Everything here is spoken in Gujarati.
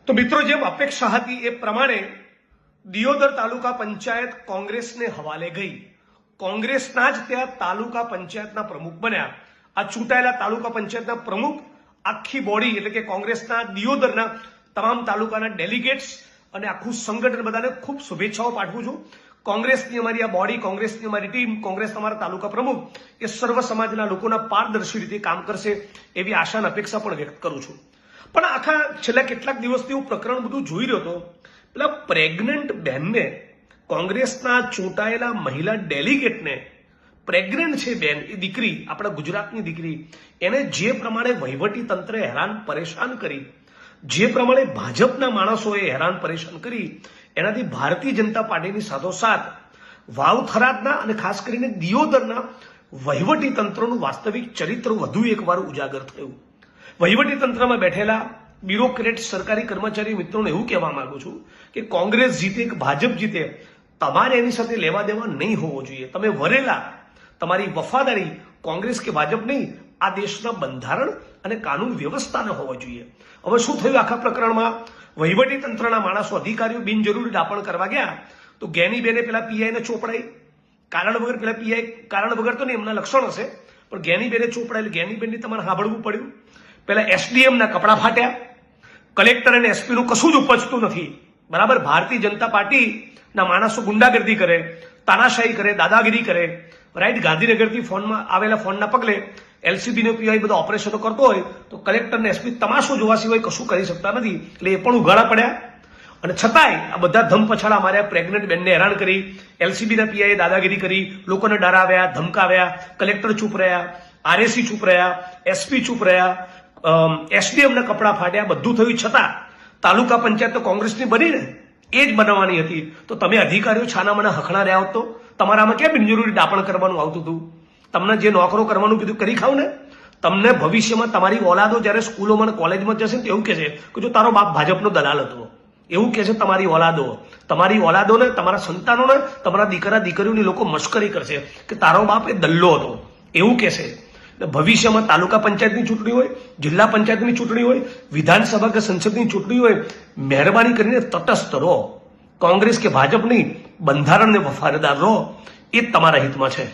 તો મિત્રો જેમ અપેક્ષા હતી એ પ્રમાણે દિયોદર તાલુકા પંચાયત કોંગ્રેસને હવાલે ગઈ. કોંગ્રેસના જ ત્યાં તાલુકા પંચાયતના પ્રમુખ બન્યા. આ ચૂંટાયેલા તાલુકા પંચાયતના પ્રમુખ આખી બોડી એટલે કે કોંગ્રેસના દિયોદરના તમામ તાલુકાના ડેલિગેટ્સ અને આખું સંગઠન બધાને ખૂબ શુભેચ્છાઓ પાઠવું છું. કોંગ્રેસની અમારી આ બોડી, કોંગ્રેસની અમારી ટીમ, કોંગ્રેસ અમારા તાલુકા પ્રમુખ એ સર્વ સમાજના લોકોના પારદર્શી રીતે કામ કરશે એવી આશા અને અપેક્ષા પણ વ્યક્ત કરું છું. પણ આખા છેલ્લા કેટલાક દિવસથી હું પ્રકરણ બધું જોઈ રહ્યો હતો. પેલા પ્રેગ્નન્ટ બહેનને, કોંગ્રેસના ચૂંટાયેલા મહિલા ડેલિગેટને, પ્રેગ્નન્ટ છે બેન, એ દીકરી, આપણા ગુજરાતની દીકરી, એને જે પ્રમાણે વહીવટી તંત્રે હેરાન પરેશાન કરી, જે પ્રમાણે ભાજપના માણસોએ હેરાન પરેશાન કરી, એનાથી ભારતીય જનતા પાર્ટીની સાથોસાથ વાવથરાદના અને ખાસ કરીને દિયોદરના વહીવટી તંત્રનું વાસ્તવિક ચરિત્ર વધુ એકવાર ઉજાગર થયું. વહીવટી તંત્રમાં બેઠેલા બ્યુરોક્રેટ સરકારી કર્મચારી મિત્રોને એવું કહેવા માંગુ છું કે કોંગ્રેસ જીતે કે ભાજપ જીતે, તમારે એની સાથે લેવા દેવા નહીં હોવો જોઈએ. તમે વરેલા, તમારી વફાદારી કોંગ્રેસ કે ભાજપ નહીં, આ દેશના બંધારણ અને કાનૂન વ્યવસ્થાને હોવો જોઈએ. હવે શું થયું આખા પ્રકરણમાં? વહીવટી તંત્રના માણસો, અધિકારીઓ બિનજરૂરી ડાપણ કરવા ગયા તો ગેનીબેને પેલા પીઆઈને ચોપડાઈ. કારણ વગર પેલા પીઆઈ, કારણ વગર તો નહીં, એમના લક્ષણ હશે, પણ ગેનીબેને ચોપડાય એટલે ગેનીબેનને તમારે સાંભળવું પડ્યું. પેલા એસડીએમના કપડા ફાટ્યા. કલેક્ટર અને એસપી નું કશું જ ઉપજતું નથી. બરાબર, ભારતીય જનતા પાર્ટીના માણસો ગુંડાગર્દી કરે, તાનાશાહી કરે, દાદાગીરી કરે. રાઈટ, ગાંધીનગરથી ફોનમાં આવેલા ફોનના પગલે એલસીબી નો પીઆઈ બધા ઓપરેશનો કરતો હોય તો કલેક્ટર ને એસપી તમાશો જોવા સિવાય કશું કરી શકતા નથી. એટલે એ પણ ઉઘાડા પડ્યા. અને છતાંય આ બધા ધમપછાડા માર્યા, પ્રેગ્નન્ટ બેનને હેરાન કરી, એલસીબી ના પીઆઈ દાદાગીરી કરી, લોકોને ડરાવ્યા, ધમકાવ્યા, કલેક્ટર ચૂપ રહ્યા, આરએસી ચૂપ રહ્યા, એસપી ચૂપ રહ્યા, એસડીએમ ના કપડા ફાટ્યા. બધું થયું છતાં તાલુકા પંચાયત તો કોંગ્રેસની બની ને, એ જ બનાવવાની હતી. તો તમે અધિકારીઓ છાનામાના હખણા રહ્યા હોત તો તમારામાં ક્યાં બિનજરૂરી ડાપણ કરવાનું આવતું હતું? તમને જે નોકરો કરવાનું કીધું કરી ખાવ ને. તમને ભવિષ્યમાં તમારી ઓલાદો જ્યારે સ્કૂલોમાં અને કોલેજમાં જશે ને તો એવું કહેશે કે જો તારો બાપ ભાજપનો દલાલ હતો. એવું કહે છે તમારી ઓલાદોને, તમારા સંતાનોને, તમારા દીકરા દીકરીઓની લોકો મશ્કરી કરશે કે તારો બાપ એ દલ્લો હતો, એવું કહેશે. ભવિષ્યમાં તાલુકા પંચાયતની ચૂંટણી હોય, જિલ્લા પંચાયતની ચૂંટણી હોય, વિધાનસભા કે સંસદની ચૂંટણી હોય, મહેરબાની કરીને તટસ્થ રહો. કોંગ્રેસ કે ભાજપ નહીં, બંધારણને વફાદાર રહો. એ જ તમારા હિતમાં છે.